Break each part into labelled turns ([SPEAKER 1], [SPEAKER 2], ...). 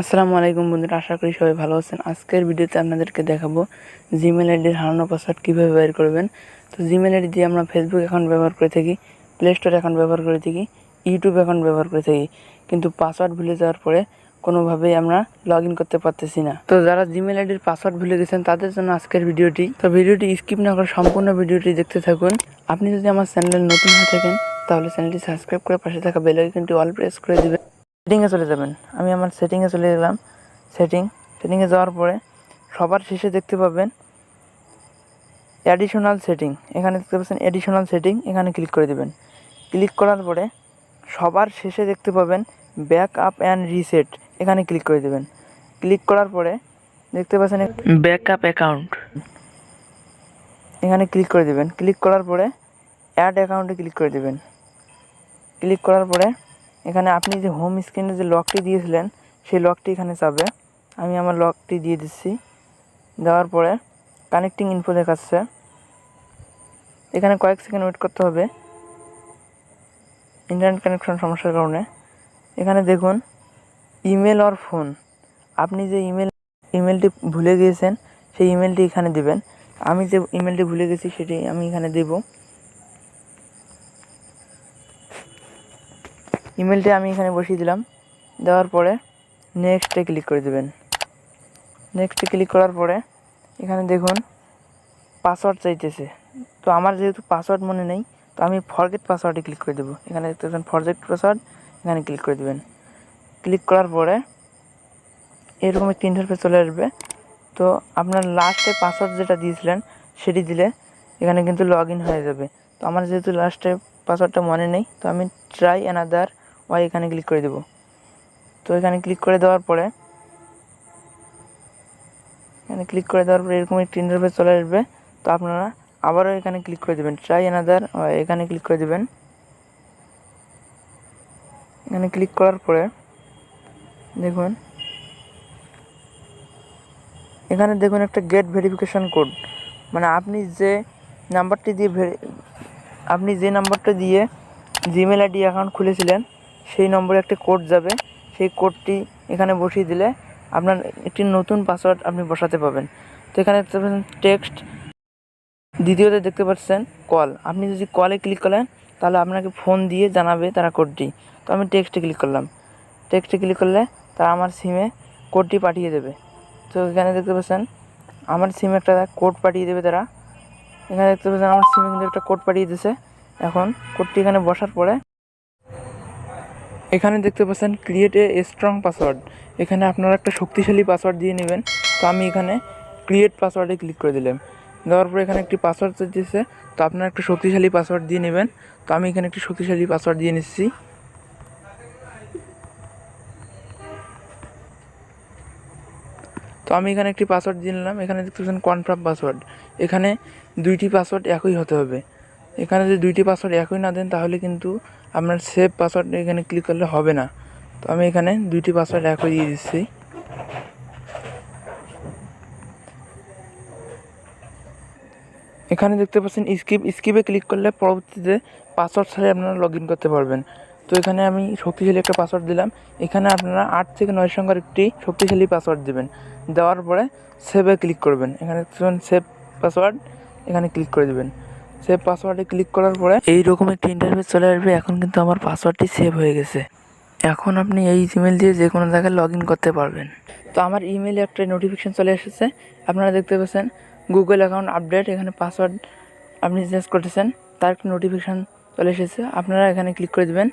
[SPEAKER 1] আসসালামু আলাইকুম বন্ধুরা, আশা করি সবাই ভালো আছেন। আজকের ভিডিওতে আপনাদেরকে দেখাবো জিমেল আইডির হারানো পাসওয়ার্ড কীভাবে বের করবেন। তো জিমেল আইডি দিয়ে আমরা ফেসবুক অ্যাকাউন্ট ব্যবহার করে থাকি, প্লে স্টোর অ্যাকাউন্ট ব্যবহার করে থাকি, ইউটিউব অ্যাকাউন্ট ব্যবহার করে থাকি, কিন্তু পাসওয়ার্ড ভুলে যাওয়ার পরে কোনোভাবেই আমরা লগ ইন করতে পারতেছি না। তো যারা জিমেল আইডির পাসওয়ার্ড ভুলে গেছেন তাদের জন্য আজকের ভিডিওটি। তো ভিডিওটি স্কিপ না করে সম্পূর্ণ ভিডিওটি দেখতে থাকুন। আপনি যদি আমার চ্যানেলে নতুন হয়ে থাকেন তাহলে চ্যানেলটি সাবস্ক্রাইব করে পাশে থাকা বেল আইকনটি অল প্রেস করে দিবেন। সেটিংয়ে চলে যাবেন। আমি আমার সেটিংয়ে চলে গেলাম। সেটিংয়ে যাওয়ার পরে সবার শেষে দেখতে পাবেন অ্যাডিশনাল সেটিং। এখানে দেখতে পাচ্ছেন অ্যাডিশনাল সেটিং, এখানে ক্লিক করে দেবেন। ক্লিক করার পরে সবার শেষে দেখতে পাবেন ব্যাক আপ অ্যান্ড রিসেট, এখানে ক্লিক করে দেবেন। ক্লিক করার পরে দেখতে পাচ্ছেন ব্যাক আপ অ্যাকাউন্ট, এখানে ক্লিক করে দেবেন। ক্লিক করার পরে অ্যাড অ্যাকাউন্টে ক্লিক করে দেবেন। ক্লিক করার পরে এখানে আপনি যে হোম স্ক্রিনে যে লকটি দিয়েছিলেন সেই লকটি এখানে যাবে। আমি আমার লকটি দিয়ে দিচ্ছি। দেওয়ার পরে কানেক্টিং ইনফো দেখাচ্ছে, এখানে কয়েক সেকেন্ড ওয়েট করতে হবে ইন্টারনেট কানেকশন সমস্যার কারণে। এখানে দেখুন ইমেল অর ফোন, আপনি যে ইমেলটি ভুলে গিয়েছেন সেই ইমেলটি এখানে দেবেন। আমি যে ইমেলটি ভুলে গেছি সেটি আমি এখানে দেব। ইমেলটি আমি এখানে বসিয়ে দিলাম। দেওয়ার পরে নেক্সটে ক্লিক করে দেবেন। নেক্সটে ক্লিক করার পরে এখানে দেখুন পাসওয়ার্ড চাইতেছে। তো আমার যেহেতু পাসওয়ার্ড মনে নেই, তো আমি ফরগেট পাসওয়ার্ডে ক্লিক করে দেবো। এখানে দেখতে পাচ্ছেন ফরগেট পাসওয়ার্ড, এখানে ক্লিক করে দেবেন। ক্লিক করার পরে এরকম একটি ইন্টারফেস চলে আসবে। তো আপনার লাস্টে পাসওয়ার্ড যেটা দিয়েছিলেন সেটি দিলে এখানে কিন্তু লগ ইন হয়ে যাবে। তো আমার যেহেতু লাস্টে পাসওয়ার্ডটা মনে নেই, তো আমি ট্রাই অ্যানাদার ওয়াই এখানে ক্লিক করে দেবো। তো এখানে ক্লিক করে দেওয়ার পরে এরকম একটি ইন্টারফেস চলে আসবে। তো আপনারা আবারও এখানে ক্লিক করে দেবেন, ট্রাই অ্যানাদার এখানে ক্লিক করে দেবেন। এখানে ক্লিক করার পরে দেখুন এখানে দেখুন একটা গেট ভেরিফিকেশন কোড, মানে আপনি যে নাম্বারটা দিয়ে জিমেল আইডি অ্যাকাউন্ট খুলেছিলেন সেই নম্বরে একটা কোড যাবে। সেই কোডটি এখানে বসিয়ে দিলে আপনার একটি নতুন পাসওয়ার্ড আপনি বসাতে পাবেন। তো এখানে দেখতে পাচ্ছেন টেক্সট, দ্বিতীয়তে দেখতে পাচ্ছেন কল। আপনি যদি কলে ক্লিক করেন তাহলে আপনাকে ফোন দিয়ে জানাবে তারা কোডটি। তো আমি টেক্সটে ক্লিক করলাম। টেক্সটে ক্লিক করলে তারা আমার সিমে কোডটি পাঠিয়ে দেবে। তো এখানে দেখতে পাচ্ছেন আমার সিমে একটা কোড পাঠিয়ে দেবে তারা। এখানে দেখতে পাচ্ছেন আমার সিমে কিন্তু একটা কোড পাঠিয়ে দিয়েছে। এখন কোডটি এখানে বসার পরে এখানে দেখতে পাচ্ছেন ক্রিয়েট এ স্ট্রং পাসওয়ার্ড, এখানে আপনারা একটা শক্তিশালী পাসওয়ার্ড দিয়ে নেবেন। তো আমি এখানে ক্রিয়েট পাসওয়ার্ডে ক্লিক করে দিলাম। দেওয়ার পরে এখানে একটি পাসওয়ার্ড দিয়েছে, তো আপনারা একটা শক্তিশালী পাসওয়ার্ড দিয়ে নেবেন। তো আমি এখানে একটি শক্তিশালী পাসওয়ার্ড দিয়ে নিচ্ছি। তো আমি এখানে একটি পাসওয়ার্ড দিয়ে নিলাম। এখানে দেখতে পাচ্ছেন কনফার্ম পাসওয়ার্ড, এখানে দুইটি পাসওয়ার্ড একই হতে হবে। এখানে যদি দুইটি পাসওয়ার্ড একই না দেন তাহলে কিন্তু আপনার সেভ পাসওয়ার্ড এখানে ক্লিক করলে হবে না। তো আমি এখানে দুইটি পাসওয়ার্ড একই দিয়ে দিচ্ছি। এখানে দেখতে পাচ্ছেন স্কিপে ক্লিক করলে পরবর্তীতে পাসওয়ার্ড ছাড়াই আপনারা লগ ইন করতে পারবেন। তো এখানে আমি শক্তিশালী একটা পাসওয়ার্ড দিলাম। এখানে আপনারা 8 থেকে 9 সংখ্যার একটি শক্তিশালী পাসওয়ার্ড দেবেন। দেওয়ার পরে সেভে ক্লিক করবেন। এখানে সেভ পাসওয়ার্ড, এখানে ক্লিক করে দেবেন। সেভ পাসওয়ার্ডে ক্লিক করার পরে এইরকম একটি ইন্টারফেস চলে আসবে। এখন কিন্তু আমার পাসওয়ার্ডটি সেভ হয়ে গেছে। এখন আপনি এই ইমেল দিয়ে যে কোনো জায়গায় লগ ইন করতে পারবেন। তো আমার ইমেলে একটা নোটিফিকেশান চলে এসেছে, আপনারা দেখতে পাচ্ছেন গুগল অ্যাকাউন্ট আপডেট। এখানে পাসওয়ার্ড আপনি চেঞ্জ করতেছেন তার একটা নোটিফিকেশান চলে এসেছে। আপনারা এখানে ক্লিক করে দেবেন,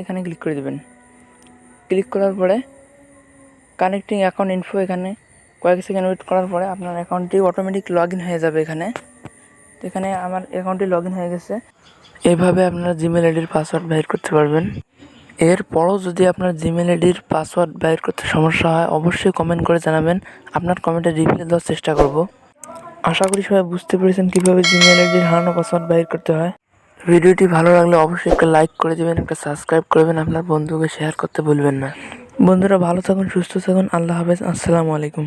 [SPEAKER 1] এখানে ক্লিক করে দেবেন। ক্লিক করার পরে কানেক্টিং অ্যাকাউন্ট ইনফো, এখানে কয়েক সেকেন্ড ওয়েট করার পরে আপনার অ্যাকাউন্টটি অটোমেটিক লগ ইন হয়ে যাবে। এখানে আমার অ্যাকাউন্টটি লগ ইন হয়ে গেছে। এভাবে আপনারা জিমেল আইডির পাসওয়ার্ড বের করতে পারবেন। এরপরও যদি আপনার জিমেল আইডির পাসওয়ার্ড বের করতে সমস্যা হয় অবশ্যই কমেন্ট করে জানাবেন, আপনার কমেন্টে রিপ্লাই দেওয়ার চেষ্টা করব। আশা করি সবাই বুঝতে পেরেছেন কীভাবে জিমেল আইডির হারানো পাসওয়ার্ড বের করতে হয়। ভিডিওটি ভালো লাগলে অবশ্যই একটা লাইক করে দেবেন, একটা সাবস্ক্রাইব করবেন, আপনার বন্ধুকে শেয়ার করতে ভুলবেন না। বন্ধুরা ভালো থাকুন, সুস্থ থাকুন, আল্লাহ হাফেজ, আসসালামু আলাইকুম।